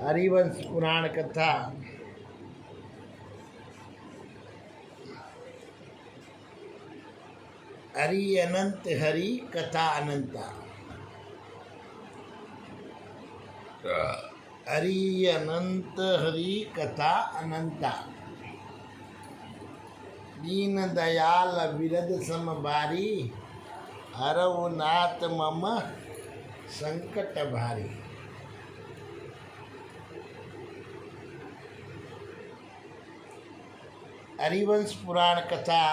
हरिवंश पुराण कथा हरि अनंत हरि कथा अनंता। हरि अनंत हरि कथा अनंता। दीन दयाल विरद सम बारी, हरऊ नाथ मम संकट भारी। हरिवंश पुराण कथा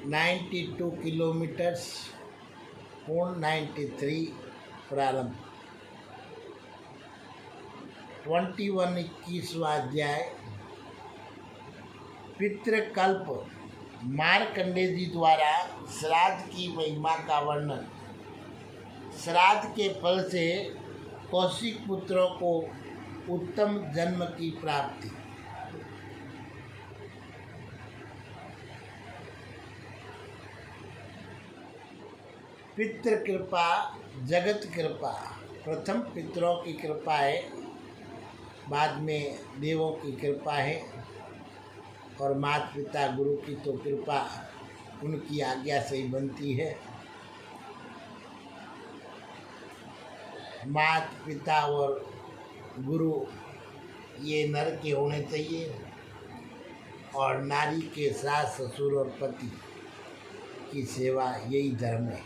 92 किलोमीटर्स पूर्ण 93 प्रारंभ 21वां अध्याय। पितृकल्प मार्कंडेय जी द्वारा श्राद्ध की महिमा का वर्णन। श्राद्ध के फल से कौशिक पुत्रों को उत्तम जन्म की प्राप्ति। पितृ कृपा जगत कृपा। प्रथम पितरों की कृपा है, बाद में देवों की कृपा है, और माता पिता गुरु की तो कृपा उनकी आज्ञा से ही बनती है। माता पिता और गुरु ये नर के होने चाहिए, और नारी के सास ससुर और पति की सेवा यही धर्म है।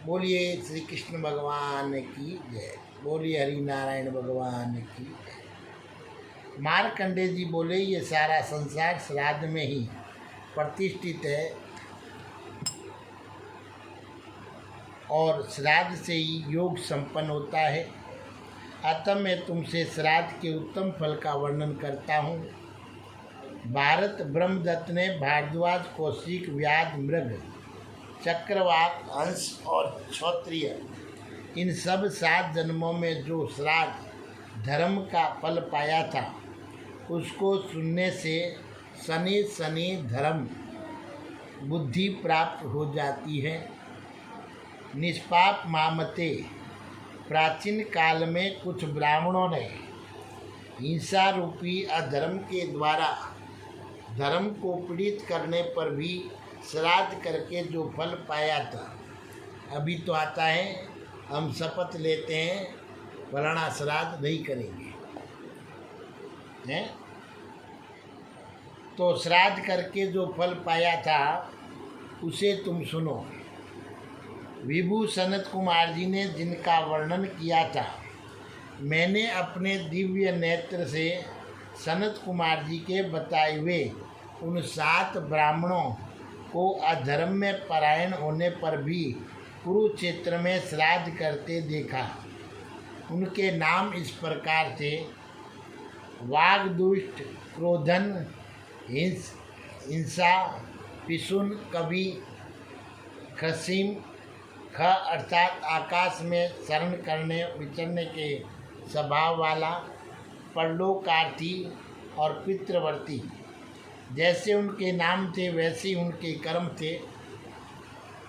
बोलिए श्री कृष्ण भगवान की जय। बोलिए हरि नारायण भगवान की जय। मार्कंडेय जी बोले, ये सारा संसार श्राद्ध में ही प्रतिष्ठित है, और श्राद्ध से ही योग संपन्न होता है। अतः मैं तुमसे श्राद्ध के उत्तम फल का वर्णन करता हूँ। भारत ब्रह्मदत्त ने भारद्वाज, कौशिक, व्याध, मृग, चक्रवाक, हंस और क्षत्रिय इन सब 7 जन्मों में जो श्राद्ध धर्म का फल पाया था, उसको सुनने से सने सने धर्म बुद्धि प्राप्त हो जाती है। निष्पाप मामते। प्राचीन काल में कुछ ब्राह्मणों ने हिंसा रूपी अधर्म के द्वारा धर्म को पीड़ित करने पर भी श्राद्ध करके जो फल पाया था, अभी तो आता है हम शपथ लेते हैं फलाना श्राद्ध नहीं करेंगे, हैं? तो श्राद्ध करके जो फल पाया था उसे तुम सुनो। विभु सनत कुमार जी ने जिनका वर्णन किया था, मैंने अपने दिव्य नेत्र से सनत कुमार जी के बताए हुए उन 7 ब्राह्मणों को अधर्म में परायण होने पर भी कुरुक्षेत्र में श्राद्ध करते देखा। उनके नाम इस प्रकार थे: वाग्दुष्ट, क्रोधन, हिंसा, पिशुन, कवि, खसीम। ख अर्थात आकाश में शरण करने विचरने के स्वभाव वाला, परलोकार्थी और पितृवर्ती। जैसे उनके नाम थे वैसे ही उनके कर्म थे।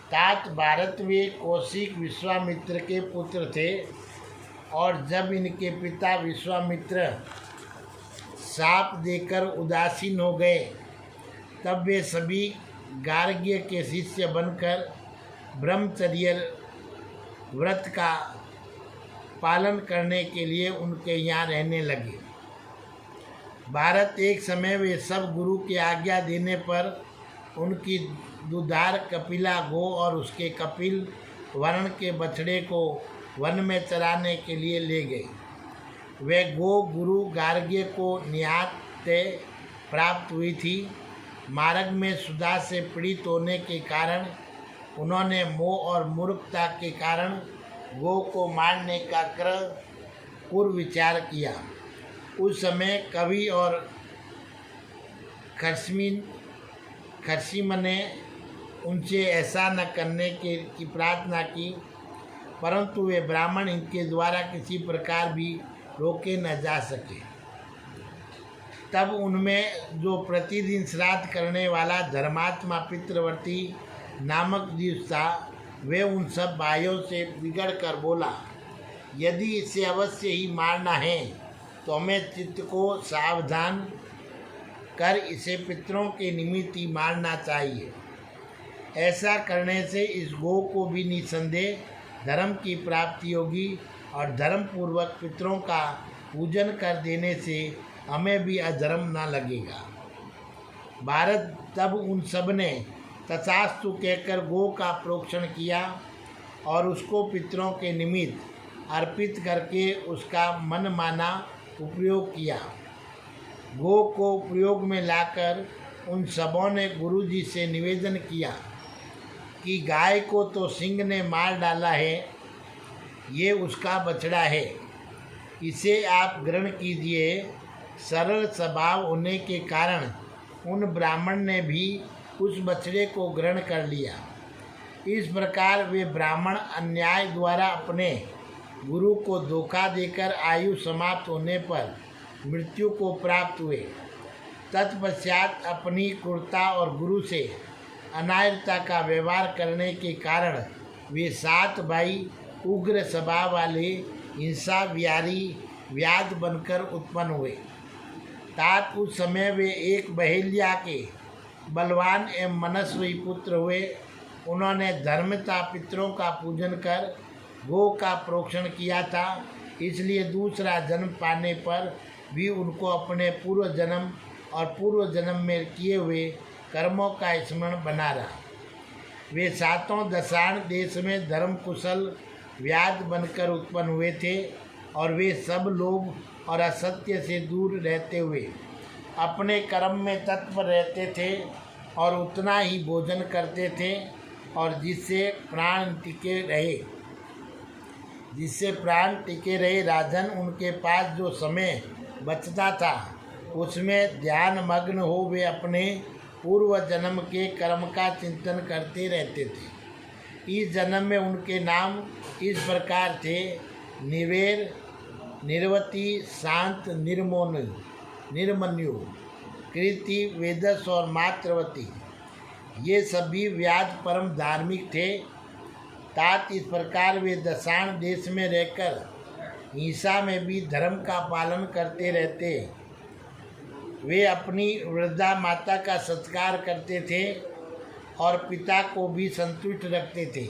तात भारत वे कौशिक विश्वामित्र के पुत्र थे, और जब इनके पिता विश्वामित्र शाप देकर उदासीन हो गए, तब वे सभी गार्ग्य के शिष्य बनकर ब्रह्मचर्य व्रत का पालन करने के लिए उनके यहाँ रहने लगे। भारत एक समय वे सब गुरु की आज्ञा देने पर उनकी दुधार कपिला गो और उसके कपिल वर्ण के बछड़े को वन में चराने के लिए ले गए। वे गो गुरु गार्ग्य को निहाते प्राप्त हुई थी। मार्ग में सुधा से पीड़ित होने के कारण उन्होंने मोह और मूर्खता के कारण गो को मारने का क्रूर विचार किया। उस समय कवि और खर्सिम ने उनसे ऐसा न करने की प्रार्थना की, परंतु वे ब्राह्मण इनके द्वारा किसी प्रकार भी रोके न जा सके। तब उनमें जो प्रतिदिन श्राद्ध करने वाला धर्मात्मा पितृवर्ती नामक जीव था, वे उन सब भाइयों से बिगड़ कर बोला, यदि इसे अवश्य ही मारना है तो हमें चित्त को सावधान कर इसे पितरों के निमित्त ही मारना चाहिए। ऐसा करने से इस गो को भी निसंदेह धर्म की प्राप्ति होगी और धर्म पूर्वक पितरों का पूजन कर देने से हमें भी अधर्म न लगेगा। भारत तब उन सब ने तथास्तु कहकर गो का प्रोक्षण किया और उसको पितरों के निमित्त अर्पित करके उसका मनमाना उपयोग किया। गो को उपयोग में लाकर उन सबों ने गुरुजी से निवेदन किया कि गाय को तो सिंह ने मार डाला है, ये उसका बछड़ा है, इसे आप ग्रहण कीजिए। सरल स्वभाव होने के कारण उन ब्राह्मण ने भी उस बछड़े को ग्रहण कर लिया। इस प्रकार वे ब्राह्मण अन्याय द्वारा अपने गुरु को धोखा देकर आयु समाप्त होने पर मृत्यु को प्राप्त हुए। तत्पश्चात अपनी क्रूरता और गुरु से अनार्यता का व्यवहार करने के कारण वे 7 भाई उग्र स्वभाव वाले हिंसा विहारी व्याध बनकर उत्पन्न हुए। तात उस समय वे एक बहेलिया के बलवान एवं मनस्वी पुत्र हुए। उन्होंने धर्मता पितरों का पूजन कर गो का प्रोक्षण किया था, इसलिए दूसरा जन्म पाने पर भी उनको अपने पूर्व जन्म और पूर्व जन्म में किए हुए कर्मों का स्मरण बना रहा। वे 7 दशाण देश में धर्म कुशल व्याध बनकर उत्पन्न हुए थे और वे सब लोभ और असत्य से दूर रहते हुए अपने कर्म में तत्पर रहते थे और उतना ही भोजन करते थे और जिससे प्राण टिके रहे राजन उनके पास जो समय बचता था उसमें ध्यान मग्न हो वे अपने पूर्व जन्म के कर्म का चिंतन करते रहते थे। इस जन्म में उनके नाम इस प्रकार थे: निवेर, निर्वती, शांत, निर्मन्यु, कृति, वेदस और मात्रवती। ये सभी व्याध परम धार्मिक थे। तात इस प्रकार वे दशाण देश में रहकर हिंसा में भी धर्म का पालन करते रहते। वे अपनी वृद्धा माता का सत्कार करते थे और पिता को भी संतुष्ट रखते थे।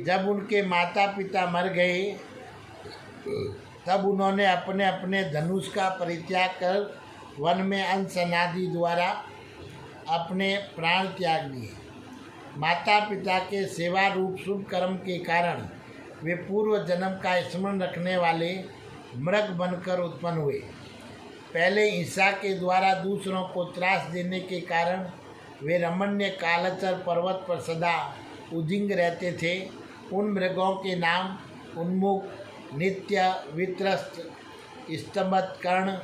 जब उनके माता पिता मर गए तब उन्होंने अपने अपने धनुष का परित्याग कर वन में अनशनादि द्वारा अपने प्राण त्याग दिए। माता पिता के सेवा रूप शुभ कर्म के कारण वे पूर्व जन्म का स्मरण रखने वाले मृग बनकर उत्पन्न हुए। पहले हिंसा के द्वारा दूसरों को त्रास देने के कारण वे रमणीय कालचर पर्वत पर सदा उजिंग रहते थे। उन मृगों के नाम उन्मुख, नित्य, वित्रस्त, स्तंभत, कर्ण,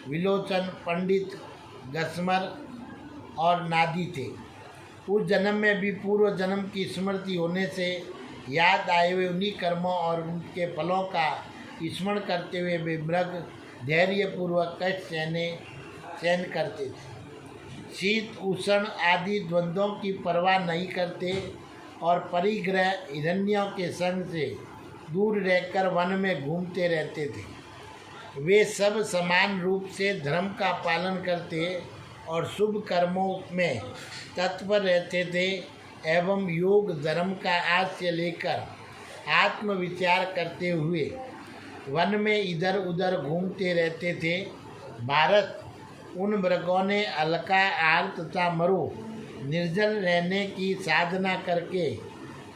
विलोचन, पंडित, गस्मर और नादी थे। उस जन्म में भी पूर्व जन्म की स्मृति होने से याद आए हुए उन्हीं कर्मों और उनके फलों का स्मरण करते हुए वे मृग धैर्यपूर्वक कष्ट सहन करते थे। शीत, उष्ण आदि द्वंद्वों की परवाह नहीं करते और परिग्रह हिरण्यों के संग से दूर रहकर वन में घूमते रहते थे। वे सब समान रूप से धर्म का पालन करते और शुभ कर्मों में तत्पर रहते थे एवं योग धर्म का आश्रय लेकर आत्मविचार करते हुए वन में इधर उधर घूमते रहते थे। भारत, उन मृगों ने हल्का आहार तथा मरु निर्जल रहने की साधना करके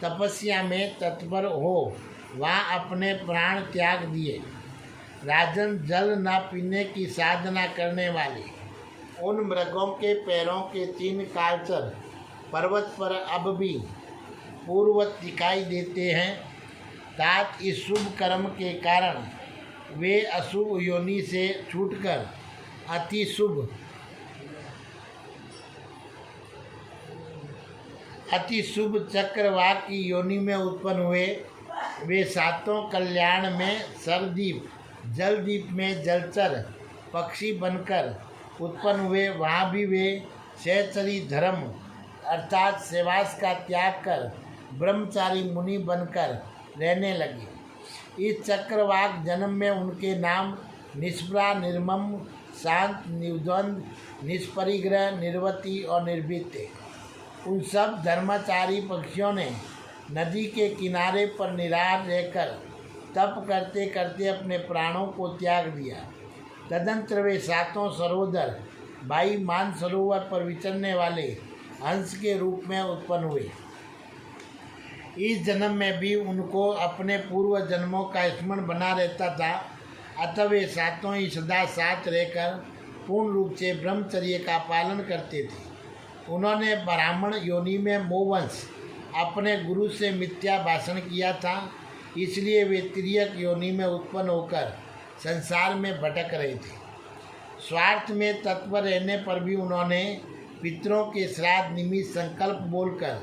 तपस्या में तत्पर हो वहाँ अपने प्राण त्याग दिए। राजन, जल न पीने की साधना करने वाले उन मृगों के पैरों के 3 कालचर पर्वत पर अब भी पूर्ववत दिखाई देते हैं। तात इस शुभ कर्म के कारण वे अशुभ योनि से छूटकर अति शुभ चक्रवाक की योनि में उत्पन्न हुए। वे 7 कल्याण में सरदीप, जलदीप में जलचर पक्षी बनकर उत्पन्न हुए, वहाँ भी वे सहचरी धर्म अर्थात सेवास का त्याग कर ब्रह्मचारी मुनि बनकर रहने लगे। इस चक्रवाक जन्म में उनके नाम निष्प्रा, निर्मम, शांत, निर्द्वंद, निष्परिग्रह, निर्वती और निर्भीत थे। उन सब धर्माचारी पक्षियों ने नदी के किनारे पर निराहार रहकर तप करते करते अपने प्राणों को त्याग दिया। तदंतर वे सातों सरोदर बाई मानसरोवर पर विचरने वाले हंस के रूप में उत्पन्न हुए। इस जन्म में भी उनको अपने पूर्व जन्मों का स्मरण बना रहता था, अतः वे सातों ही सदा साथ रहकर पूर्ण रूप से ब्रह्मचर्य का पालन करते थे। उन्होंने ब्राह्मण योनि में मोहवंश अपने गुरु से मिथ्या भाषण किया था, इसलिए वे तिर्यक योनि में उत्पन्न होकर संसार में भटक रहे थे। स्वार्थ में तत्पर रहने पर भी उन्होंने पितरों के श्राद्ध निमित्त संकल्प बोलकर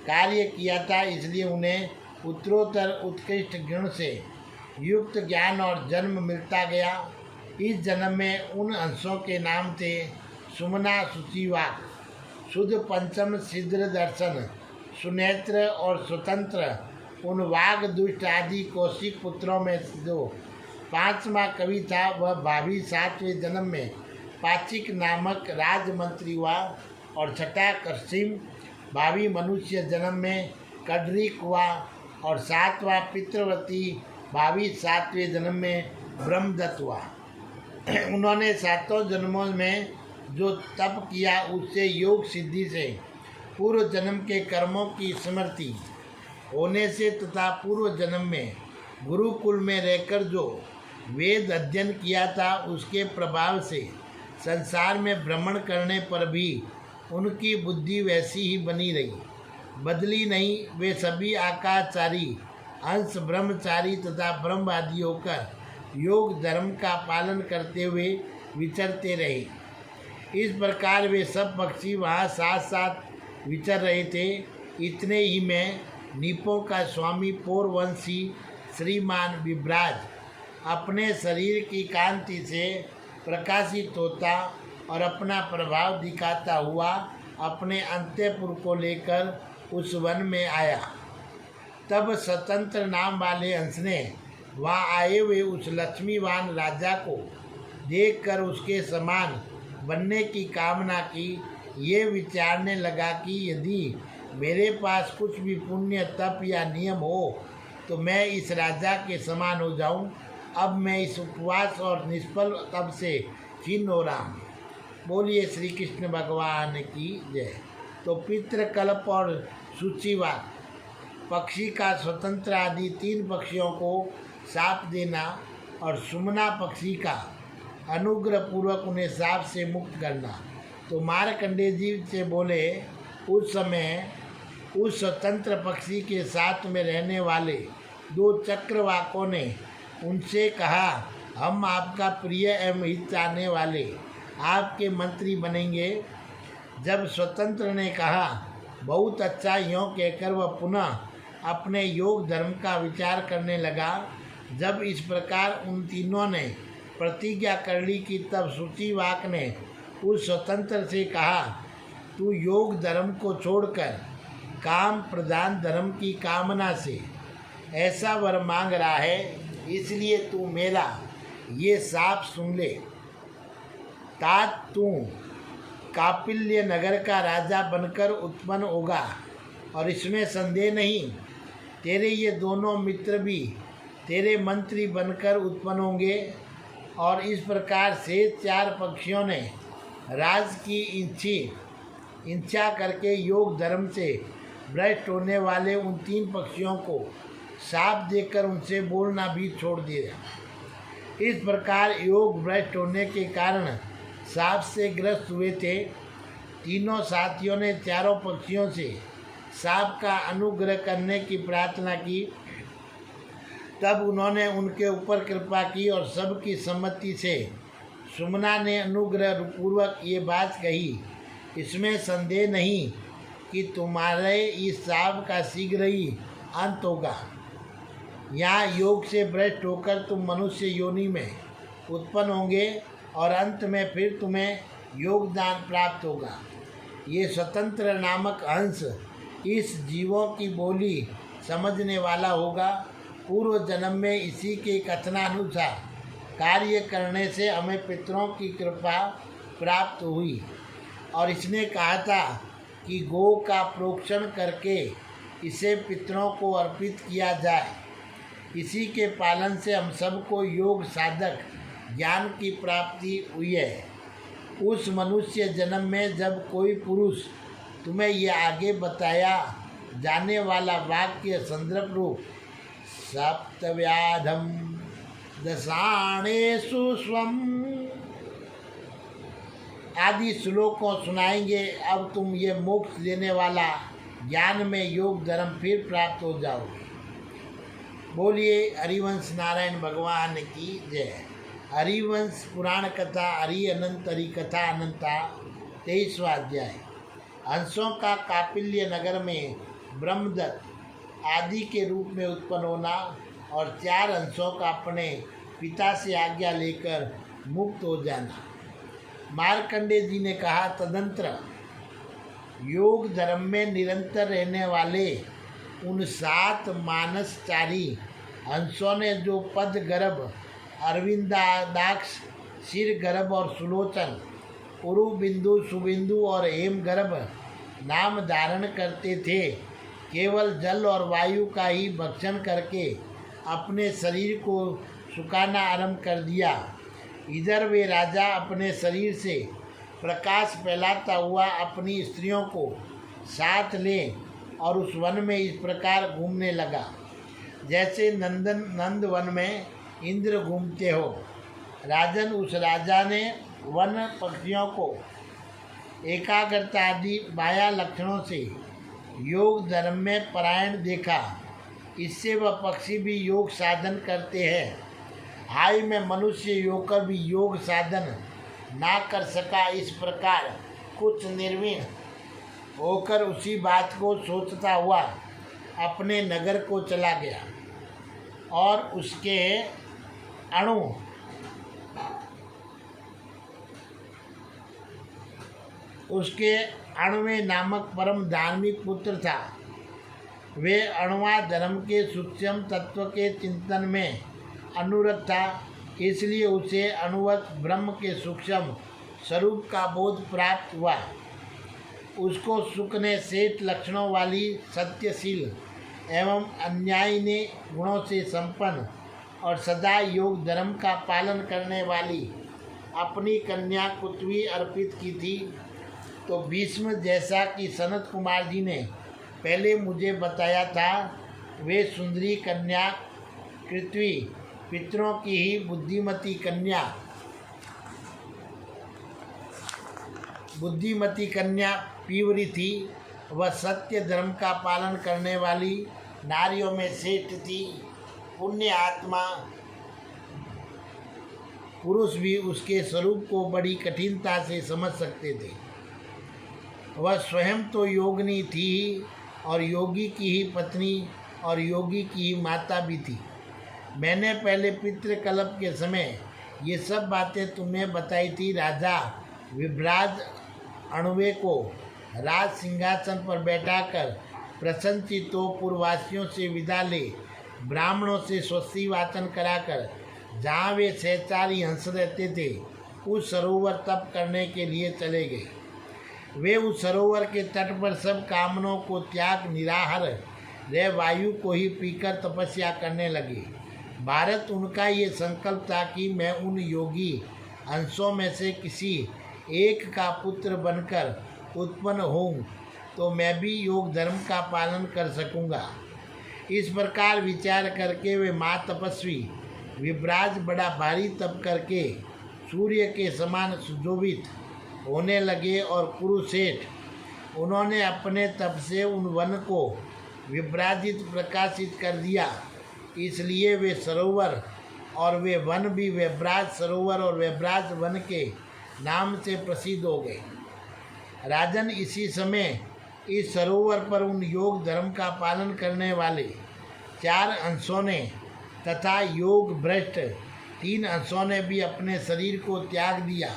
कार्य किया था, इसलिए उन्हें उत्तरोत्तर उत्कृष्ट गुण से युक्त ज्ञान और जन्म मिलता गया। इस जन्म में उन हंसों के नाम थे सुमना, शुचिवाक, शुद्ध पंचम, सिद्ध दर्शन, सुनेत्र और स्वतंत्र। उन वाग, दुष्ट आदि कौशिक पुत्रों में जो पांचवा कवि था, वह भावी सातवें जन्म में पाचिक नामक राजमंत्री हुआ और छठा करसिम भावी मनुष्य जन्म में कड्रिक हुआ और सातवां पितृवती भावी सातवें जन्म में ब्रह्मदत्त हुआ। उन्होंने सातों जन्मों में जो तप किया उससे योग सिद्धि से पूर्व जन्म के कर्मों की स्मृति होने से तथा पूर्व जन्म में गुरुकुल में रहकर जो वेद अध्ययन किया था उसके प्रभाव से संसार में भ्रमण करने पर भी उनकी बुद्धि वैसी ही बनी रही, बदली नहीं। वे सभी आकाशचारी, अंश ब्रह्मचारी तथा ब्रह्मवादी होकर योग धर्म का पालन करते हुए विचरते रहे। इस प्रकार वे सब पक्षी वहाँ साथ साथ विचर रहे थे। इतने ही में नीपों का स्वामी पौरवंशी श्रीमान विभ्राज अपने शरीर की कांति से प्रकाशित होता और अपना प्रभाव दिखाता हुआ अपने अंतःपुर को लेकर उस वन में आया। तब स्वतंत्र नाम वाले हंस ने वहाँ आए हुए उस लक्ष्मीवान राजा को देखकर उसके समान बनने की कामना की। ये विचारने लगा कि यदि मेरे पास कुछ भी पुण्य, तप या नियम हो तो मैं इस राजा के समान हो जाऊं। अब मैं इस उपवास और निष्फल तप से खिन्न हो रहा हूँ। बोलिए श्री कृष्ण भगवान की जय। तो पितृकल्प और सूचीवाद पक्षी का स्वतंत्र आदि तीन पक्षियों को साप देना और सुमना पक्षी का अनुग्रह पूर्वक उन्हें साप से मुक्त करना। तो मार्कंडेय जी से बोले, उस समय उस स्वतंत्र पक्षी के साथ में रहने वाले दो चक्रवाकों ने उनसे कहा, हम आपका प्रिय एवं हित चाहने वाले आपके मंत्री बनेंगे। जब स्वतंत्र ने कहा, बहुत अच्छा, यों कहकर वह पुनः अपने योग धर्म का विचार करने लगा। जब इस प्रकार उन तीनों ने प्रतिज्ञा कर ली कि तब सूचीवाक ने उस स्वतंत्र से कहा, तू योग धर्म को छोड़कर काम प्रधान धर्म की कामना से ऐसा वर मांग रहा है, इसलिए तू मेरा ये साप सुन ले। तात तू कापिल्य नगर का राजा बनकर उत्पन्न होगा और इसमें संदेह नहीं। तेरे ये दोनों मित्र भी तेरे मंत्री बनकर उत्पन्न होंगे। और इस प्रकार से चार पक्षियों ने राज की इच्छा करके योग धर्म से भ्रष्ट होने वाले उन तीन पक्षियों को शाप देकर उनसे बोलना भी छोड़ दिया। इस प्रकार योग भ्रष्ट होने के कारण शाप से ग्रस्त हुए थे। तीनों साथियों ने चारों पक्षियों से शाप का अनुग्रह करने की प्रार्थना की। तब उन्होंने उनके ऊपर कृपा की और सबकी सम्मति से सुमना ने अनुग्रह पूर्वक ये बात कही, इसमें संदेह नहीं कि तुम्हारे इस शाप का शीघ्र ही अंत होगा। यहाँ योग से भ्रष्ट होकर तुम मनुष्य योनि में उत्पन्न होंगे और अंत में फिर तुम्हें योगदान प्राप्त होगा। ये स्वतंत्र नामक अंश इस जीवों की बोली समझने वाला होगा। पूर्व जन्म में इसी के कथनानुसार कार्य करने से हमें पितरों की कृपा प्राप्त हुई और इसने कहा था कि गौ का प्रोक्षण करके इसे पितरों को अर्पित किया जाए। इसी के पालन से हम सबको योग साधक ज्ञान की प्राप्ति हुई है। उस मनुष्य जन्म में जब कोई पुरुष तुम्हें ये आगे बताया जाने वाला वाक्य संदर्भ रूप सप्तव्याधम दशाणेषु स्वम आदि श्लोकों सुनाएंगे, अब तुम ये मोक्ष देने वाला ज्ञान में योग धर्म फिर प्राप्त हो जाओगे। बोलिए हरिवंश नारायण भगवान की जय। हरिवंश पुराण कथा हरि अनंत हरि कथा अनंता 23वां अध्याय। हंसों का कापिल्य नगर में ब्रह्मदत्त आदि के रूप में उत्पन्न होना और 4 हंसों का अपने पिता से आज्ञा लेकर मुक्त हो जाना। मार्कंडेय जी ने कहा, तदंतर योग धर्म में निरंतर रहने वाले उन 7 मानसचारी हंसों ने जो पद गर्भ, अरविंदाक्ष, सिर गर्भ और सुलोचन, उरु बिंदु, सुबिंदु और हेम गर्भ नाम धारण करते थे, केवल जल और वायु का ही भक्षण करके अपने शरीर को सुखाना आरंभ कर दिया। इधर वे राजा अपने शरीर से प्रकाश फैलाता हुआ अपनी स्त्रियों को साथ ले और उस वन में इस प्रकार घूमने लगा जैसे नंद वन में इंद्र घूमते हो। राजन, उस राजा ने वन पक्षियों को एकाग्रता आदि बाह्य लक्षणों से योग धर्म में परायण देखा। इससे वह पक्षी भी योग साधन करते हैं। हाय, मैं मनुष्य होकर भी योग साधन ना कर सका। इस प्रकार कुछ निर्वीण होकर उसी बात को सोचता हुआ अपने नगर को चला गया और उसके अणुवे नामक परम धार्मिक पुत्र था। वे अणुवा धर्म के सूक्ष्म तत्व के चिंतन में अनुरत था, इसलिए उसे अणुवत ब्रह्म के सूक्ष्म स्वरूप का बोध प्राप्त हुआ। उसको सुख ने सेठ लक्षणों वाली सत्यशील एवं अन्यायी गुणों से संपन्न और सदा योग धर्म का पालन करने वाली अपनी कन्या कुंती अर्पित की थी। तो भीष्म, जैसा कि सनत कुमार जी ने पहले मुझे बताया था, वे सुंदरी कन्या कृत्वी पितरों की ही बुद्धिमती कन्या पीवरी थी। वह सत्य धर्म का पालन करने वाली नारियों में श्रेष्ठ थी। पुण्य आत्मा पुरुष भी उसके स्वरूप को बड़ी कठिनता से समझ सकते थे। वह स्वयं तो योगिनी थी और योगी की ही पत्नी और योगी की ही माता भी थी। मैंने पहले पितृकल्प के समय ये सब बातें तुम्हें बताई थी। राजा विभ्राज अणुवे को राज सिंहासन पर बैठाकर प्रसन्नचित तो पूर्ववासियों से विदा ले ब्राह्मणों से स्वस्ति वाचन कराकर जहाँ वे सहचारी हंस रहते थे उस सरोवर तप करने के लिए चले गए। वे उस सरोवर के तट पर सब कामनों को त्याग निराहार रह वायु को ही पीकर तपस्या करने लगे। भारत, उनका ये संकल्प था कि मैं उन योगी अंशों में से किसी एक का पुत्र बनकर उत्पन्न होऊं तो मैं भी योग धर्म का पालन कर सकूंगा। इस प्रकार विचार करके वे माँ तपस्वी विभ्राज बड़ा भारी तप करके सूर्य के समान सुशोभित होने लगे और कुरुसेठ उन्होंने अपने तप से उन वन को विभ्राजित प्रकाशित कर दिया। इसलिए वे सरोवर और वे वन भी विभ्राज सरोवर और विभ्राज वन के नाम से प्रसिद्ध हो गए। राजन, इसी समय इस सरोवर पर उन योग धर्म का पालन करने वाले 4 अंशों ने तथा योग भ्रष्ट 3 अंशों ने भी अपने शरीर को त्याग दिया।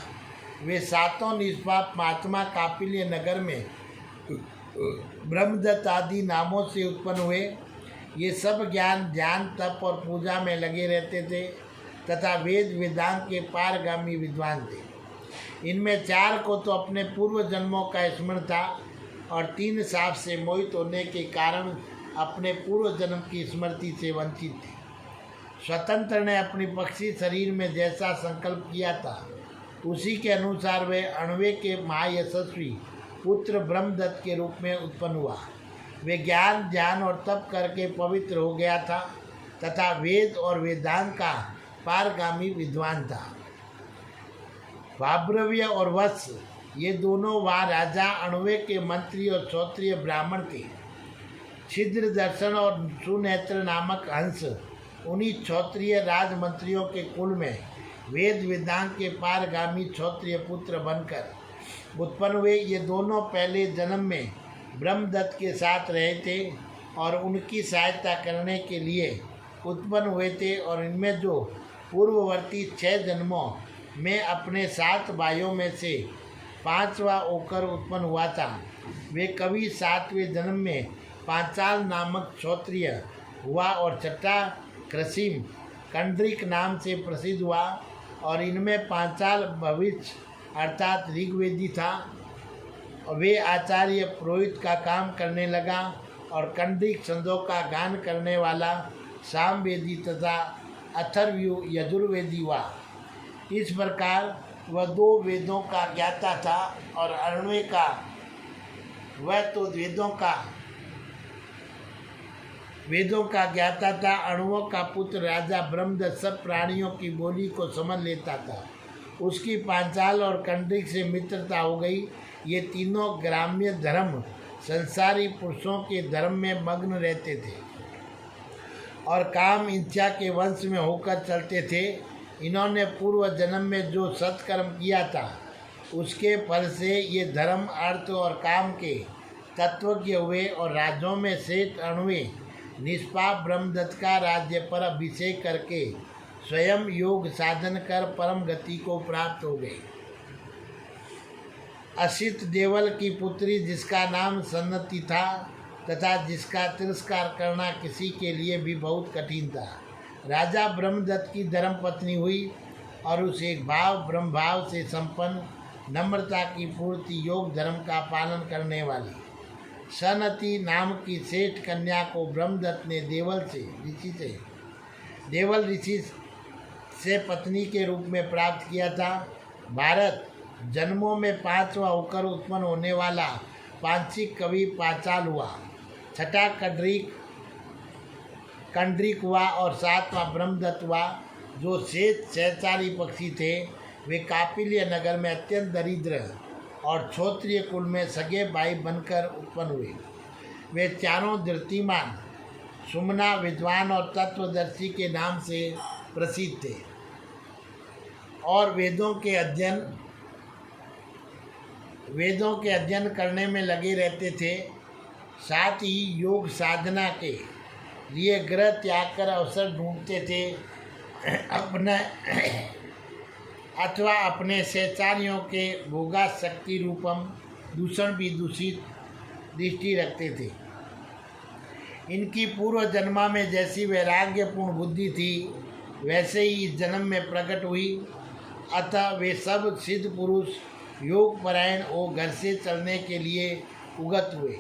वे सातों निष्पाप महात्मा कापिल्य नगर में ब्रह्मदत्त आदि नामों से उत्पन्न हुए। ये सब ज्ञान ध्यान तप और पूजा में लगे रहते थे तथा वेद वेदांत के पारगामी विद्वान थे। इनमें 4 को तो अपने पूर्व जन्मों का स्मरण था और 3 साप से मोहित होने के कारण अपने पूर्व जन्म की स्मृति से वंचित थे। स्वतंत्र ने अपनी पक्षी शरीर में जैसा संकल्प किया था उसी के अनुसार वे अण्वे के महायशस्वी पुत्र ब्रह्मदत्त के रूप में उत्पन्न हुआ। वे ज्ञान ध्यान और तप करके पवित्र हो गया था तथा वेद और वेदांत का पारगामी विद्वान था। वाभ्रव्य और वत्स ये दोनों वहाँ राजा अण्वे के मंत्री और क्षत्रिय ब्राह्मण थे। छिद्र दर्शन और सुनेत्र नामक हंस उन्हीं क्षत्रिय राजमंत्रियों के कुल में वेद वेदांत के पारगामी क्षत्रिय पुत्र बनकर उत्पन्न हुए। ये दोनों पहले जन्म में ब्रह्मदत्त के साथ रहे थे और उनकी सहायता करने के लिए उत्पन्न हुए थे और इनमें जो पूर्ववर्ती 6 जन्मों में अपने 7 भाइयों में से 5वां होकर उत्पन्न हुआ था, वे कभी 7वें जन्म में पांचाल नामक क्षत्रिय हुआ और 6ठा क्रसिम कंड्रिक नाम से प्रसिद्ध हुआ। और इनमें पांचाल भविष्य अर्थात ऋग्वेदी था और वे आचार्य पुरोहित का काम करने लगा और कंडिक छंदों का गान करने वाला सामवेदी तथा अथर्वयु यजुर्वेदी हुआ। इस प्रकार वह 2 वेदों का ज्ञाता था और अण्वे का वह तो वेदों का ज्ञाता था। अण्वों का पुत्र राजा ब्रह्मदत्त सब प्राणियों की बोली को समझ लेता था। उसकी पांचाल और कंडिक से मित्रता हो गई। ये तीनों ग्राम्य धर्म संसारी पुरुषों के धर्म में मग्न रहते थे और काम इच्छा के वंश में होकर चलते थे। इन्होंने पूर्व जन्म में जो सत्कर्म किया था उसके फल से ये धर्म अर्थ और काम के तत्वज्ञ हुए और राज्यों में श्रेष्ठ अण्वे निष्पाप ब्रह्मदत्त का राज्य पर अभिषेक करके स्वयं योग साधन कर परम गति को प्राप्त हो गए। असित देवल की पुत्री जिसका नाम सन्नति था तथा जिसका तिरस्कार करना किसी के लिए भी बहुत कठिन था, राजा ब्रह्मदत्त की धर्मपत्नी हुई और उसे भाव ब्रह्म भाव से संपन्न नम्रता की पूर्ति योग धर्म का पालन करने वाली सन्नति नाम की श्रेष्ठ कन्या को ब्रह्मदत्त ने देवल ऋषि से पत्नी के रूप में प्राप्त किया था। भारत जन्मों में 5वां होकर उत्पन्न होने वाला पांचिक कवि पांचाल हुआ, 6ठा कंड्रिक हुआ और 7वां ब्रह्मदत्त हुआ। जो श्रेष्ठ सहचारी पक्षी थे वे कापिल्य नगर में अत्यंत दरिद्र और क्षत्रिय कुल में सगे भाई बनकर उत्पन्न हुए। वे चारों धृतिमान सुमना विद्वान और तत्वदर्शी के नाम से प्रसिद्ध थे और वेदों के अध्ययन करने में लगे रहते थे। साथ ही योग साधना के लिए ग्रह त्याग कर अवसर ढूंढते थे अपने सहचारियों के भोगा शक्ति रूपम दूषण भी दूषित दृष्टि रखते थे। इनकी पूर्व जन्मा में जैसी वैराग्यपूर्ण बुद्धि थी वैसे ही इस जन्म में प्रकट हुई। अतः वे सब सिद्ध पुरुष योग परायण और घर से चलने के लिए उगत हुए।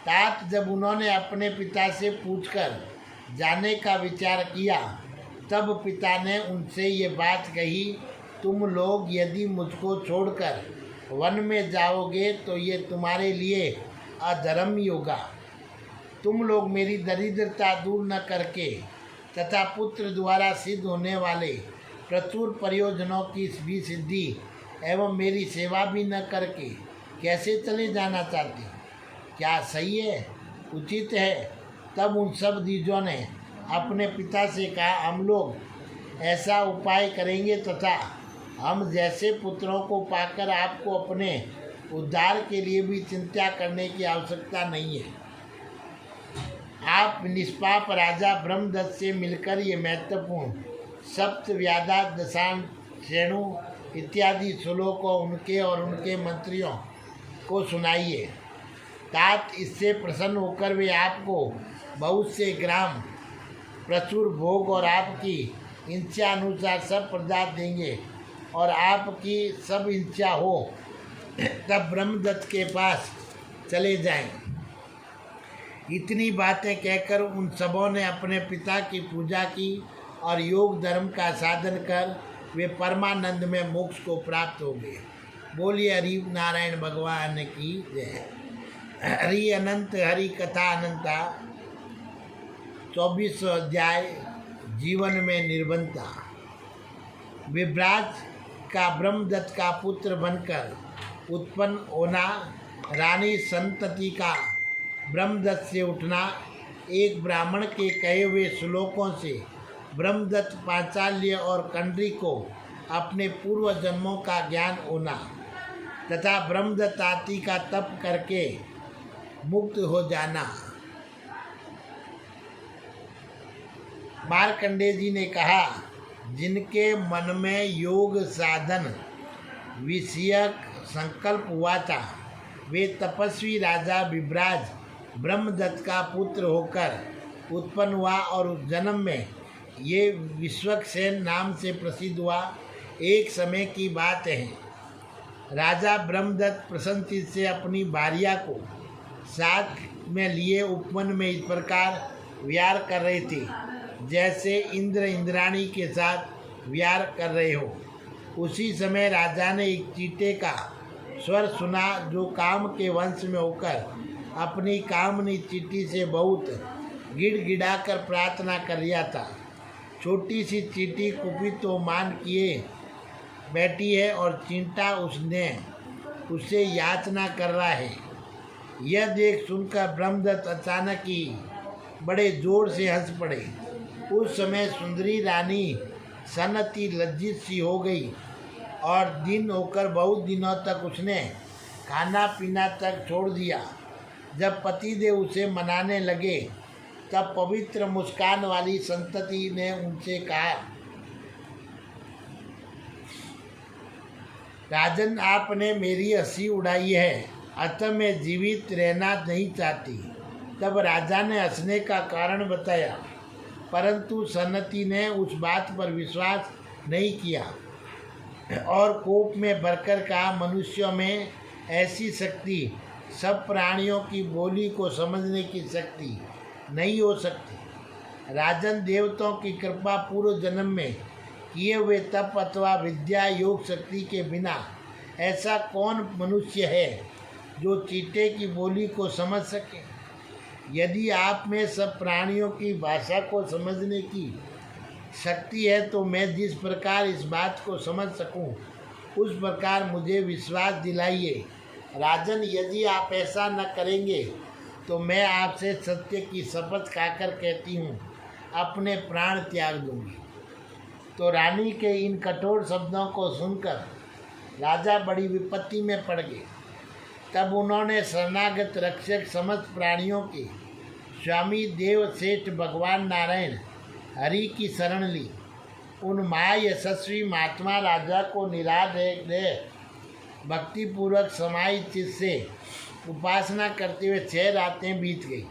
तात जब उन्होंने अपने पिता से पूछकर जाने का विचार किया तब पिता ने उनसे ये बात कही, तुम लोग यदि मुझको छोड़कर वन में जाओगे तो ये तुम्हारे लिए अधर्म ही होगा। तुम लोग मेरी दरिद्रता दूर न करके तथा पुत्र द्वारा सिद्ध होने वाले प्रचुर प्रयोजनों की भी सिद्धि एवं मेरी सेवा भी न करके कैसे चले जाना चाहते? क्या सही है, उचित है? तब उन सब द्विजों ने अपने पिता से कहा, हम लोग ऐसा उपाय करेंगे तथा हम जैसे पुत्रों को पाकर आपको अपने उद्धार के लिए भी चिंता करने की आवश्यकता नहीं है। आप निष्पाप राजा ब्रह्मदत्त से मिलकर ये महत्वपूर्ण सप्त व्याधा दशान श्रेणु इत्यादि श्लोकों उनके और उनके मंत्रियों को सुनाइए। तात इससे प्रसन्न होकर वे आपको बहुत से ग्राम, प्रचुर भोग और आपकी इच्छा अनुसार सब पदार्थ देंगे, और आपकी सब इच्छा हो तब ब्रह्मदत्त के पास चले जाएं। इतनी बातें कहकर उन सबों ने अपने पिता की पूजा की और योग धर्म का साधन कर वे परमानंद में मोक्ष को प्राप्त हो गए। बोलिए हरि नारायण भगवान की जय। हरि अनंत हरि कथा अनंता। 24वां अध्याय जीवन में निर्बंधता। विभ्राज का ब्रह्मदत्त का पुत्र बनकर उत्पन्न होना, रानी संतति का ब्रह्मदत्त से उठना, एक ब्राह्मण के कहे हुए श्लोकों से ब्रह्मदत्त पांचाल्य और कंडरी को अपने पूर्व जन्मों का ज्ञान होना तथा ब्रह्मदत्त आदि का तप करके मुक्त हो जाना। मार्कंडेय जी ने कहा, जिनके मन में योग साधन विषयक संकल्प हुआ था, वे तपस्वी राजा विभ्राज ब्रह्मदत्त का पुत्र होकर उत्पन्न हुआ और उस जन्म में ये विश्वक्सेन नाम से प्रसिद्ध हुआ। एक समय की बात है, राजा ब्रह्मदत्त प्रसन्नचित्त से अपनी भार्या को साथ में लिए उपवन में इस प्रकार विहार कर रहे थे जैसे इंद्र इंद्राणी के साथ विहार कर रहे हो। उसी समय राजा ने एक चींटे का स्वर सुना जो काम के वंश में होकर अपनी कामनी चींटी से बहुत गिड़गिड़ा कर प्रार्थना कर रहा था। छोटी सी चींटी कुपित तो मान किए बैठी है और चिंटा उससे याचना कर रहा है। यह देख सुनकर ब्रह्मदत्त अचानक ही बड़े जोर से हंस पड़े। उस समय सुंदरी रानी सनती लज्जित सी हो गई और दिन होकर बहुत दिनों तक उसने खाना पीना तक छोड़ दिया। जब पतिदेव उसे मनाने लगे तब पवित्र मुस्कान वाली संतति ने उनसे कहा, राजन, आपने मेरी हंसी उड़ाई है, अतः मैं जीवित रहना नहीं चाहती। तब राजा ने हंसने का कारण बताया, परंतु सनती ने उस बात पर विश्वास नहीं किया और कोप में भरकर कहा, मनुष्यों में ऐसी शक्ति, सब प्राणियों की बोली को समझने की शक्ति नहीं हो सकती। राजन, देवताओं की कृपा पूर्व जन्म में किए हुए तप अथवा विद्या योग शक्ति के बिना ऐसा कौन मनुष्य है जो चींटे की बोली को समझ सके। यदि आप में सब प्राणियों की भाषा को समझने की शक्ति है तो मैं जिस प्रकार इस बात को समझ सकूं, उस प्रकार मुझे विश्वास दिलाइए। राजन, यदि आप ऐसा न करेंगे तो मैं आपसे सत्य की शपथ खाकर कहती हूँ, अपने प्राण त्याग दूंगी। तो रानी के इन कठोर शब्दों को सुनकर राजा बड़ी विपत्ति में पड़ गए। तब उन्होंने शरणागत रक्षक समस्त प्राणियों के स्वामी देव सेठ भगवान नारायण हरि की शरण ली। उन महायशस्वी महात्मा राजा को निरादय भक्तिपूर्वक समाहित चित्त से उपासना करते हुए 6 रातें बीत गई।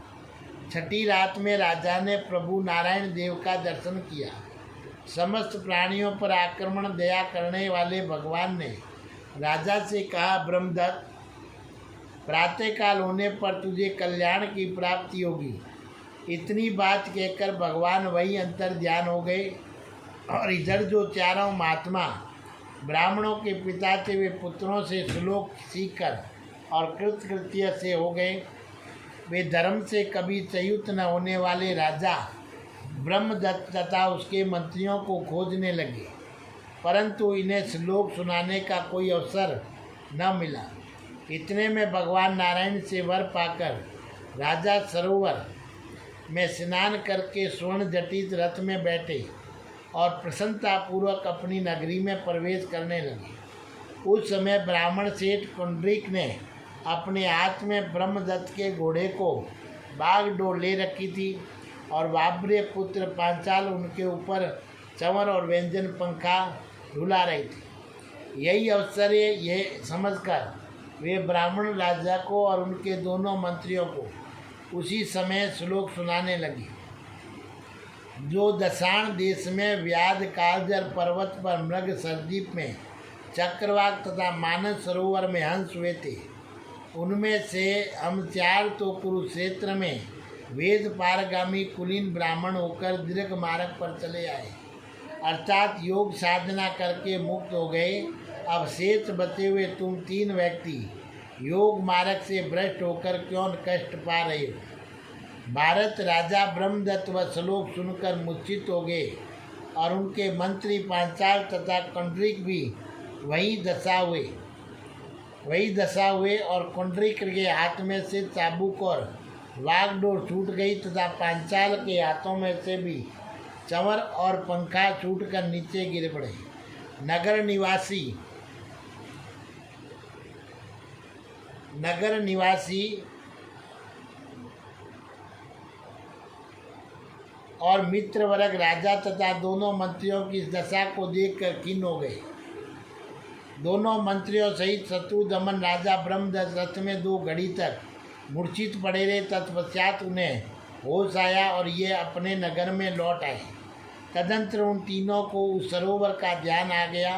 छठी रात में राजा ने प्रभु नारायण देव का दर्शन किया। समस्त प्राणियों पर आक्रमण दया करने वाले भगवान ने राजा से कहा, ब्रह्मदत्त, प्रातःकाल होने पर तुझे कल्याण की प्राप्ति होगी। इतनी बात कहकर भगवान वही अंतर ध्यान हो गए और इधर जो चारों महात्मा ब्राह्मणों के पिता थे वे पुत्रों से श्लोक सीखकर और कृतकृत्य से हो गए। वे धर्म से कभी च्युत न होने वाले राजा ब्रह्मदत्त तथा उसके मंत्रियों को खोजने लगे, परंतु इन्हें श्लोक सुनाने का कोई अवसर न मिला। इतने में भगवान नारायण से वर पाकर राजा सरोवर में स्नान करके स्वर्ण जटित रथ में बैठे और प्रसन्नतापूर्वक अपनी नगरी में प्रवेश करने लगे। उस समय ब्राह्मण सेठ कुंडरीक ने अपने हाथ में ब्रह्मदत्त के घोड़े को बागडोर ले रखी थी और वाब्रे पुत्र पांचाल उनके ऊपर चंवर और व्यंजन पंखा झुला रही थी। यही अवसर है, यह समझकर वे ब्राह्मण राजा को और उनके दोनों मंत्रियों को उसी समय श्लोक सुनाने लगे। जो दशाण देश में व्याध कालजर पर्वत पर मृग सरदीप में चक्रवाक तथा मानस सरोवर में हंस हुए थे, उनमें से हम 4 तो कुरुक्षेत्र में वेद पारगामी कुलीन ब्राह्मण होकर दीर्घ मार्ग पर चले आए, अर्थात योग साधना करके मुक्त हो गए। अब शेष बचे हुए तुम 3 व्यक्ति योग मार्ग से भ्रष्ट होकर क्यों कष्ट पा रहे हो? भारत राजा ब्रह्मदत्त वह श्लोक सुनकर मूर्छित हो गए और उनके मंत्री पांचाल तथा कंडरीक भी वही दशा हुए और कंडरीक के हाथ में से चाबुक और वागडोर छूट गई तथा पांचाल के हाथों में से भी चंवर और पंखा छूटकर नीचे गिर पड़े। नगर निवासी और मित्र वर्ग राजा तथा दोनों मंत्रियों की इस दशा को देखकर खिन्न हो गए। दोनों मंत्रियों सहित शत्रुदमन राजा ब्रह्मदत्त रथ में 2 घड़ी तक मूर्छित पड़े रहे। तत्पश्चात उन्हें होश आया और ये अपने नगर में लौट आए। तदंतर उन तीनों को उस सरोवर का ध्यान आ गया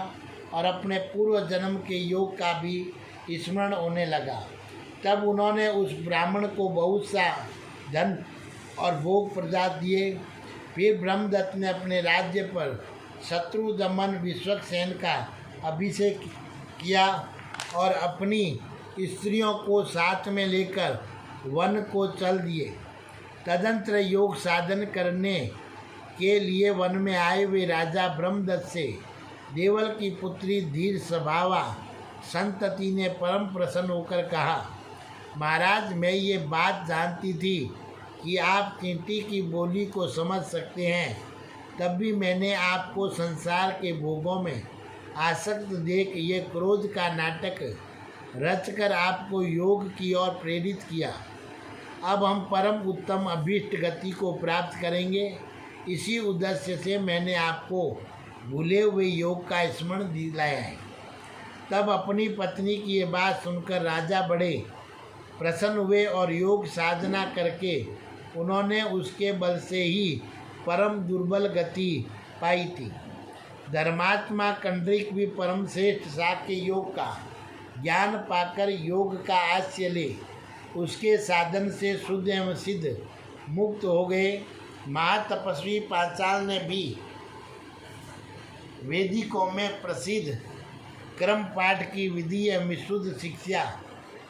और अपने पूर्व जन्म के योग का भी स्मरण होने लगा। तब उन्होंने उस ब्राह्मण को बहुत सा धन और भोग प्रदान दिए। फिर ब्रह्मदत्त ने अपने राज्य पर शत्रुदमन विश्वक्सेन का अभिषेक किया और अपनी स्त्रियों को साथ में लेकर वन को चल दिए। तदंतर योग साधन करने के लिए वन में आए हुए राजा ब्रह्मदत्त से देवल की पुत्री धीर स्वभावा संतति ने परम प्रसन्न होकर कहा, महाराज, मैं ये बात जानती थी कि आप चींटी की बोली को समझ सकते हैं, तब भी मैंने आपको संसार के भोगों में आसक्त देख ये क्रोध का नाटक रचकर आपको योग की ओर प्रेरित किया। अब हम परम उत्तम अभीष्ट गति को प्राप्त करेंगे। इसी उद्देश्य से मैंने आपको भूले हुए योग का स्मरण दिलाया है। तब अपनी पत्नी की ये बात सुनकर राजा बड़े प्रसन्न हुए और योग साधना करके उन्होंने उसके बल से ही परम दुर्बल गति पाई थी। धर्मात्मा कंडरीक भी परम श्रेष्ठ शाक्य योग का ज्ञान पाकर योग का आश्रय ले उसके साधन से शुद्ध एवं सिद्ध मुक्त हो गए। महातपस्वी पांचाल ने भी वेदिकों में प्रसिद्ध क्रम पाठ की विधि एवं विशुद्ध शिक्षा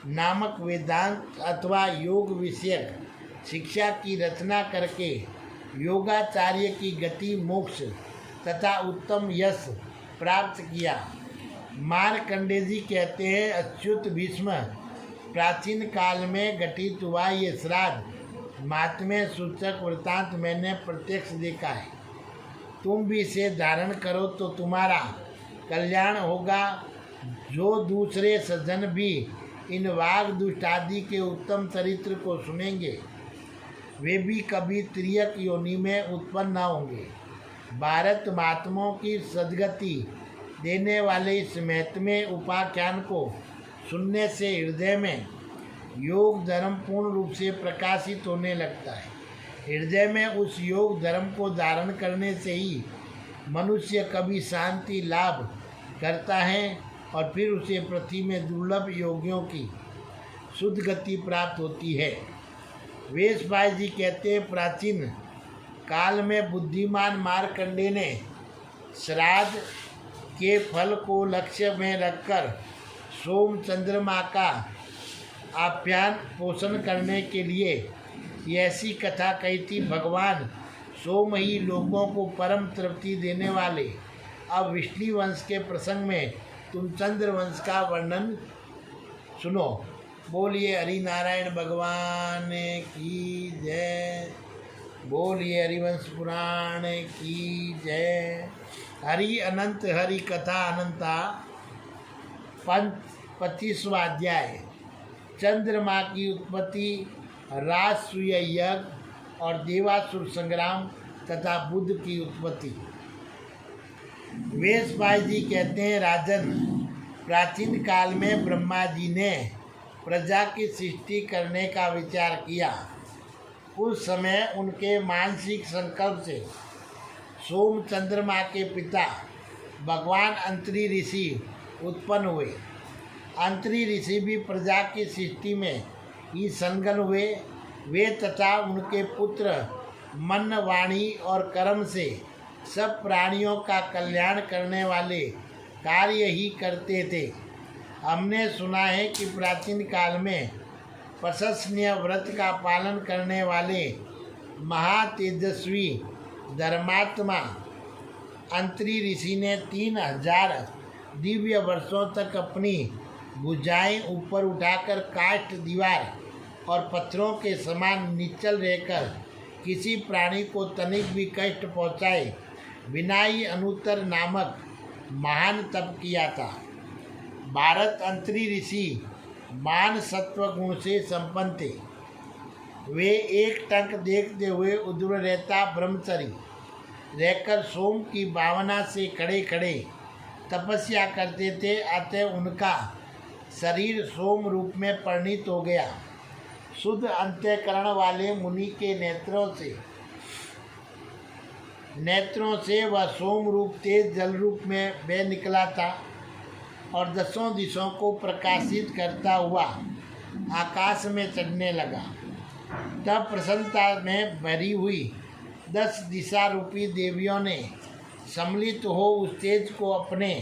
नामक वेदांत अथवा योग विषयक शिक्षा की रचना करके योगाचार्य की गति मोक्ष तथा उत्तम यश प्राप्त किया। मार्कंडेय जी कहते हैं, अच्युत भीष्म प्राचीन काल में घटित हुआ ये श्राद्ध महात्म्य सूचक वृत्तांत मैंने प्रत्यक्ष देखा है। तुम भी इसे धारण करो तो तुम्हारा कल्याण होगा। जो दूसरे सज्जन भी इन वाग दुष्ट आदि के उत्तम चरित्र को सुनेंगे वे भी कभी त्रियक योनि में उत्पन्न न होंगे। भारत महात्माओं की सद्गति देने वाले इस महत्मय उपाख्यान को सुनने से हृदय में योग धर्म पूर्ण रूप से प्रकाशित होने लगता है। हृदय में उस योग धर्म को धारण करने से ही मनुष्य कभी शांति लाभ करता है और फिर उसे पृथ्वी में दुर्लभ योगियों की शुद्ध गति प्राप्त होती है। वेशभाई जी कहते हैं, प्राचीन काल में बुद्धिमान मार्कंडेय ने श्राद्ध के फल को लक्ष्य में रखकर सोम चंद्रमा का आप्यान पोषण करने के लिए ऐसी कथा कही थी। भगवान सोम ही लोगों को परम तृप्ति देने वाले। अब विष्णु वंश के प्रसंग में तुम चंद्र वंश का वर्णन सुनो। बोलिए हरि नारायण भगवान की जय। बोलिए हरिवंश पुराण की जय। हरि अनंत हरि कथा अनंता 25वां अध्याय। चंद्रमा की उत्पत्ति, राजसूय यज्ञ और देवासुर संग्राम तथा बुद्ध की उत्पत्ति। वेशभाई जी कहते हैं, राजन, प्राचीन काल में ब्रह्मा जी ने प्रजा की सृष्टि करने का विचार किया। उस समय उनके मानसिक संकल्प से सोम चंद्रमा के पिता भगवान अंतरी ऋषि उत्पन्न हुए। अंतरी ऋषि भी प्रजा की सृष्टि में ही संलग्न हुए। वे तथा उनके पुत्र मन, वाणी और कर्म से सब प्राणियों का कल्याण करने वाले कार्य ही करते थे। हमने सुना है कि प्राचीन काल में प्रशंसनीय व्रत का पालन करने वाले महातेजस्वी धर्मात्मा अंतरी ऋषि ने 3000 दिव्य वर्षों तक अपनी भुजाएं ऊपर उठाकर काष्ठ, दीवार और पत्थरों के समान निश्चल रहकर किसी प्राणी को तनिक भी कष्ट पहुँचाए बिना ही अनुत्तर नामक महान तप किया था। भारत अंतरी ऋषि मान सत्व गुण से संपन्न थे। वे एक टक देखते हुए उज्ज्वल रहता ब्रह्मचारी रहकर सोम की भावना से खड़े खड़े तपस्या करते थे। अतः उनका शरीर सोम रूप में परिणित हो गया। शुद्ध अंतःकरण वाले मुनि के नेत्रों से वह सोम रूप तेज जल रूप में बह निकला था और 10 दिशाओं को प्रकाशित करता हुआ आकाश में चढ़ने लगा। तब प्रसन्नता में भरी हुई 10 दिशा रूपी देवियों ने सम्मिलित हो उस तेज को अपने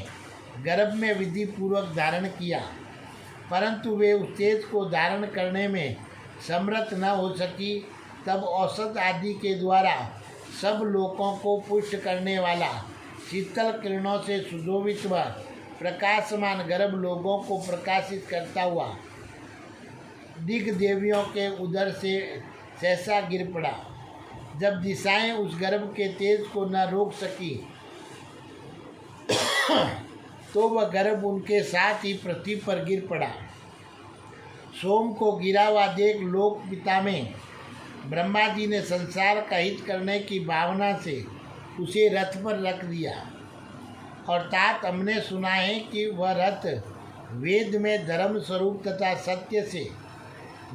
गर्भ में विधि पूर्वक धारण किया, परंतु वे उस तेज को धारण करने में समर्थ न हो सकी। तब औषध आदि के द्वारा सब लोकों को पुष्ट करने वाला शीतल किरणों से सुशोभित व प्रकाशमान गर्भ लोगों को प्रकाशित करता हुआ दिग देवियों के उदर से सहसा गिर पड़ा। जब दिशाएं उस गर्भ के तेज को न रोक सकी तो वह गर्भ उनके साथ ही पृथ्वी पर गिर पड़ा। सोम को गिरा हुआ देख लोक पिता में ब्रह्मा जी ने संसार का हित करने की भावना से उसे रथ पर रख दिया। अर्थात हमने सुना है कि वह रथ वेद में धर्म स्वरूप तथा सत्य से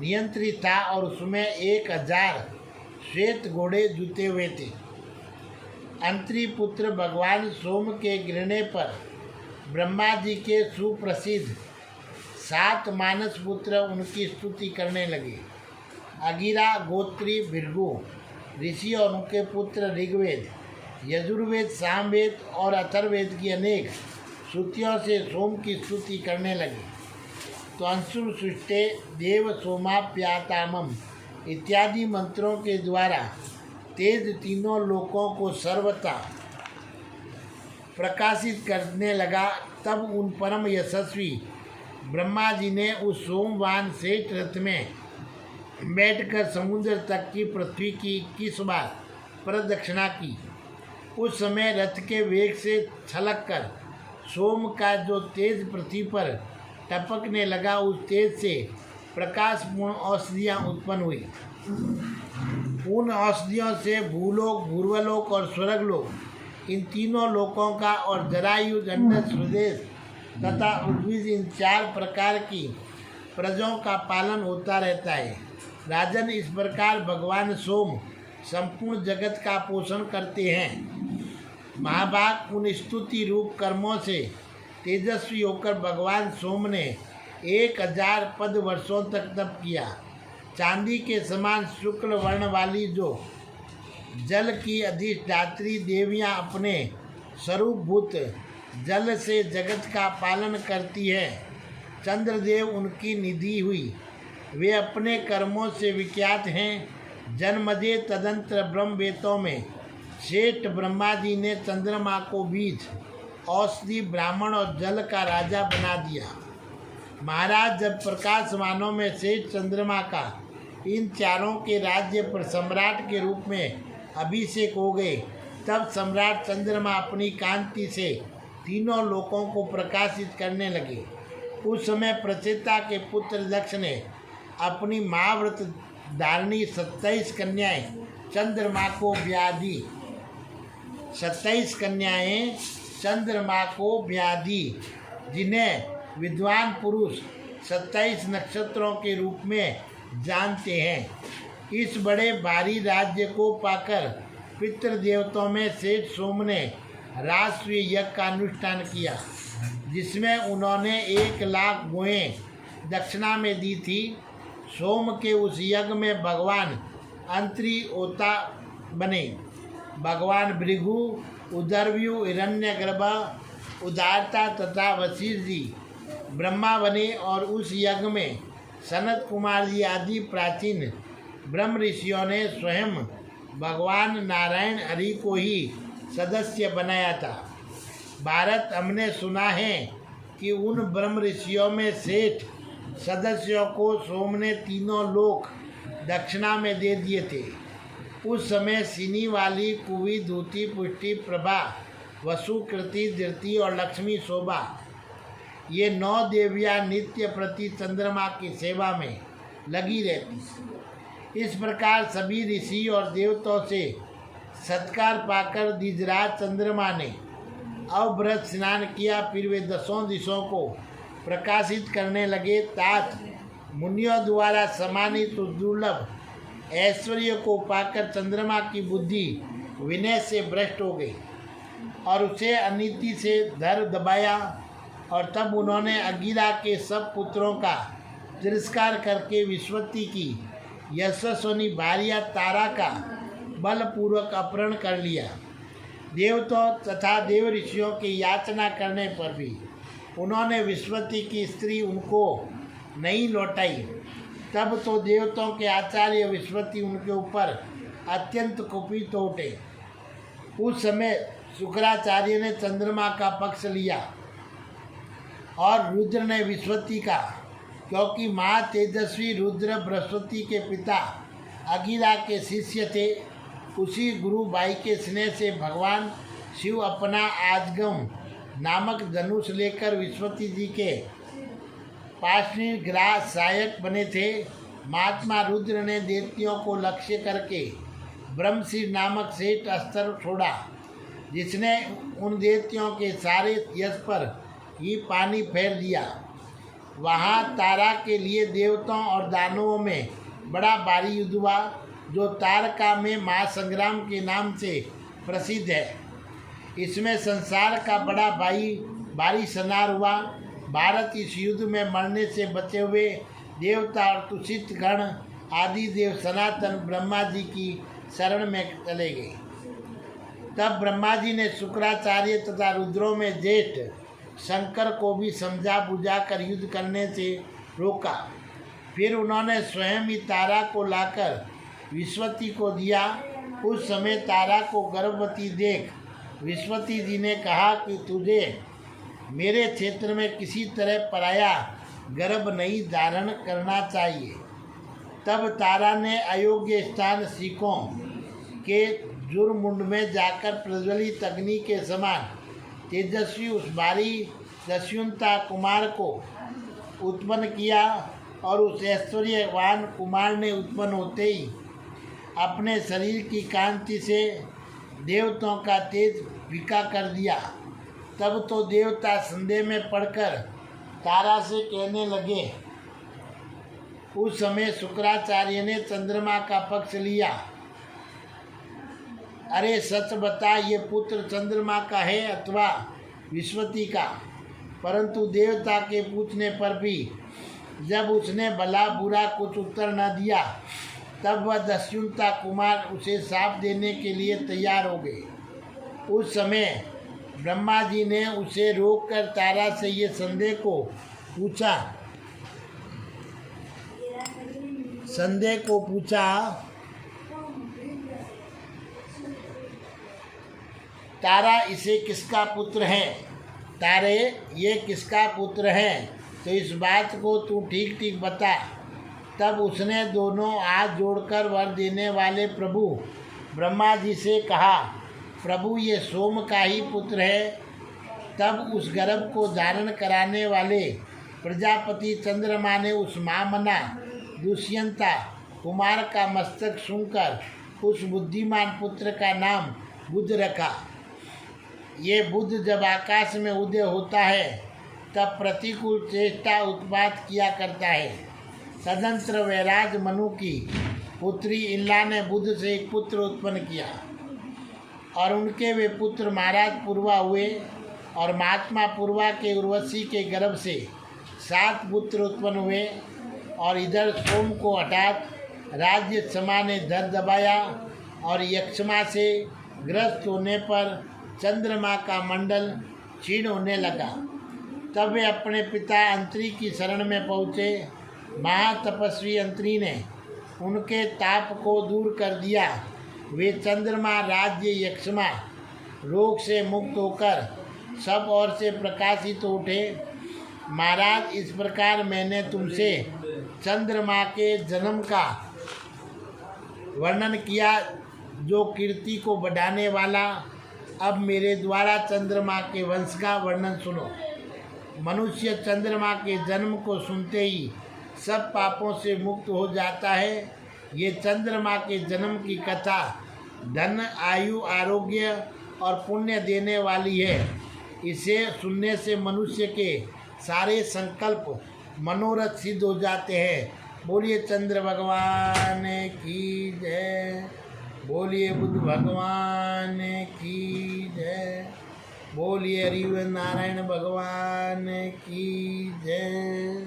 नियंत्रित था और उसमें 1000 श्वेत घोड़े जुते हुए थे। अंतरी पुत्र भगवान सोम के गिरने पर ब्रह्मा जी के सुप्रसिद्ध 7 मानस पुत्र उनकी स्तुति करने लगे। अगिरा, गोत्री, भृगु ऋषि और उनके पुत्र ऋग्वेद, यजुर्वेद, सामवेद और अथर्ववेद की अनेक श्रुतियों से सोम की स्तुति करने लगे। तो अंशुर सृष्टे देव सोमाप्यातामम इत्यादि मंत्रों के द्वारा तेज तीनों लोकों को सर्वथा प्रकाशित करने लगा। तब उन परम यशस्वी ब्रह्मा जी ने उस सोमवान श्रेष्ठ रथ में बैठकर समुद्र तक की पृथ्वी की 21 बार प्रदक्षिणा की। उस समय रथ के वेग से छलककर सोम का जो तेज पृथ्वी पर टपकने लगा, उस तेज से प्रकाशपूर्ण औषधियाँ उत्पन्न हुई। उन औषधियों से भूलोक, भूर्वलोक और स्वर्गलोक इन तीनों लोकों का और जरायुज, अंडज, स्वदेश तथा उद्भिज इन 4 प्रकार की प्रजाओं का पालन होता रहता है। राजन, इस प्रकार भगवान सोम संपूर्ण जगत का पोषण करते हैं। महाभाग, उन स्तुति रूप कर्मों से तेजस्वी होकर भगवान सोम ने 1000 पद वर्षों तक तप किया। चांदी के समान शुक्ल वर्ण वाली जो जल की अधिष्ठात्री देवियां अपने स्वरूपभूत जल से जगत का पालन करती है, चंद्रदेव उनकी निधि हुई। वे अपने कर्मों से विख्यात हैं। जन्मदे तदंतर ब्रह्मवेदों में श्रेष्ठ ब्रह्मा जी ने चंद्रमा को बीज, औषधि, ब्राह्मण और जल का राजा बना दिया। महाराज, जब प्रकाशमानों में श्रेष्ठ चंद्रमा का इन चारों के राज्य पर सम्राट के रूप में अभिषेक हो गए, तब सम्राट चंद्रमा अपनी कांति से तीनों लोकों को प्रकाशित करने लगे। उस समय प्रचेता के पुत्र दक्ष ने अपनी महाव्रत धारणी 27 कन्याएं चंद्रमा को ब्याह दी। 27 कन्याएं चंद्रमा को व्याधि, जिन्हें विद्वान पुरुष 27 नक्षत्रों के रूप में जानते हैं। इस बड़े भारी राज्य को पाकर पितृदेवताओं में सेठ सोम ने राष्ट्रीय यज्ञ का अनुष्ठान किया, जिसमें उन्होंने 1 लाख गोएं दक्षिणा में दी थी। सोम के उस यज्ञ में भगवान अंत्रिओता बने, भगवान भृगु, उदरव्यू, हिरण्यगर्भ, उदारता तथा वशिष्ठ जी ब्रह्मा बने और उस यज्ञ में सनत कुमार जी आदि प्राचीन ब्रह्म ऋषियों ने स्वयं भगवान नारायण हरि को ही सदस्य बनाया था। भारत हमने सुना है कि उन ब्रह्म ऋषियों में सेठ सदस्यों को सोम ने 3 लोक दक्षिणा में दे दिए थे। उस समय सिनी वाली, कुवी, धूति, पुष्टि, प्रभा, वसु, कृति, धृति और लक्ष्मी शोभा, ये 9 देवियां नित्य प्रति चंद्रमा की सेवा में लगी रहती। इस प्रकार सभी ऋषि और देवताओं से सत्कार पाकर द्विजराज चंद्रमा ने अवभृत स्नान किया। फिर वे 10 दिशों को प्रकाशित करने लगे। तात मुनियों द्वारा सम्मानित दुर्लभ ऐश्वर्य को पाकर चंद्रमा की बुद्धि विनय से भ्रष्ट हो गई और उसे अनीति से धर दबाया, और तब उन्होंने अगिरा के सब पुत्रों का तिरस्कार करके विश्वती की यशस्विनी भार्या तारा का बलपूर्वक अपहरण कर लिया। देवताओं तथा देव ऋषियों की याचना करने पर भी उन्होंने विश्वती की स्त्री उनको नहीं लौटाई। तब तो देवताओं के आचार्य विश्वती उनके ऊपर अत्यंत कुपित हो उठे। उस समय शुक्राचार्य ने चंद्रमा का पक्ष लिया और रुद्र ने विश्वती का, क्योंकि महा तेजस्वी रुद्र बृहस्पति के पिता अगिरा के शिष्य थे। उसी गुरु भाई के स्नेह से भगवान शिव अपना आजगम नामक धनुष लेकर विश्वती जी के पार्श्वग्राह सहायक बने थे। महात्मा रुद्र ने देवतियों को लक्ष्य करके ब्रह्मशिर नामक श्रेष्ठ अस्त्र छोड़ा, जिसने उन देवतियों के सारे यश पर ही पानी फेर दिया। वहाँ तारा के लिए देवताओं और दानवों में बड़ा भारी युद्ध हुआ, जो तारका में महासंग्राम के नाम से प्रसिद्ध है। इसमें संसार का बड़ा भारी संहार हुआ। भारत इस युद्ध में मरने से बचे हुए देवता और तुषित गण आदि देव सनातन ब्रह्मा जी की शरण में चले गए। तब ब्रह्मा जी ने शुक्राचार्य तथा रुद्रों में ज्येष्ठ शंकर को भी समझा बुझा कर युद्ध करने से रोका। फिर उन्होंने स्वयं ही तारा को लाकर विश्वती को दिया। उस समय तारा को गर्भवती देख विश्वती जी ने कहा कि तुझे मेरे क्षेत्र में किसी तरह पराया गर्भ नहीं धारण करना चाहिए। तब तारा ने अयोग्य स्थान सिखों के जुरमुंड में जाकर प्रज्वलित अग्नि के समान तेजस्वी उस भारी दस्युंता कुमार को उत्पन्न किया, और उस ऐश्वर्यवान कुमार ने उत्पन्न होते ही अपने शरीर की कांति से देवताओं का तेज फीका कर दिया। तब तो देवता संदेह में पड़कर तारा से कहने लगे। उस समय शुक्राचार्य ने चंद्रमा का पक्ष लिया। अरे सच बता, ये पुत्र चंद्रमा का है अथवा विश्वती का? परंतु देवता के पूछने पर भी जब उसने भला बुरा कुछ उत्तर न दिया, तब वह दस्युंता कुमार उसे शाप देने के लिए तैयार हो गए। उस समय ब्रह्मा जी ने उसे रोककर तारा से ये संदेह को पूछा। तारा, इसे किसका पुत्र है? तारे, ये किसका पुत्र है? तो इस बात को तू ठीक ठीक बता। तब उसने दोनों हाथ जोड़कर वर देने वाले प्रभु ब्रह्मा जी से कहा, प्रभु, ये सोम का ही पुत्र है। तब उस गर्भ को धारण कराने वाले प्रजापति चंद्रमा ने उस मामना दुष्यंता कुमार का मस्तक सूंघकर उस बुद्धिमान पुत्र का नाम बुध रखा। ये बुद्ध जब आकाश में उदय होता है तब प्रतिकूल चेष्टा उत्पात किया करता है। तदंतर वैराज मनु की पुत्री इल्ला ने बुद्ध से एक पुत्र उत्पन्न किया और उनके वे पुत्र महाराज पूर्वा हुए और महात्मा पूर्वा के उर्वशी के गर्भ से 7 पुत्र उत्पन्न हुए। और इधर सोम को हठात राज्य क्षमा ने धर दबाया और यक्षमा से ग्रस्त होने पर चंद्रमा का मंडल क्षीण होने लगा। तब वे अपने पिता अंत्री की शरण में पहुँचे। महातपस्वी अंत्री ने उनके ताप को दूर कर दिया। वे चंद्रमा राज्य यक्षमा रोग से मुक्त होकर सब ओर से प्रकाशित उठे। महाराज, इस प्रकार मैंने तुमसे चंद्रमा के जन्म का वर्णन किया जो कीर्ति को बढ़ाने वाला। अब मेरे द्वारा चंद्रमा के वंश का वर्णन सुनो। मनुष्य चंद्रमा के जन्म को सुनते ही सब पापों से मुक्त हो जाता है। ये चंद्रमा के जन्म की कथा धन, आयु, आरोग्य और पुण्य देने वाली है। इसे सुनने से मनुष्य के सारे संकल्प मनोरथ सिद्ध हो जाते हैं। बोलिए चंद्र भगवान की जय। बोलिए बुद्ध भगवान की जय। बोलिए हरि नारायण भगवान की जय।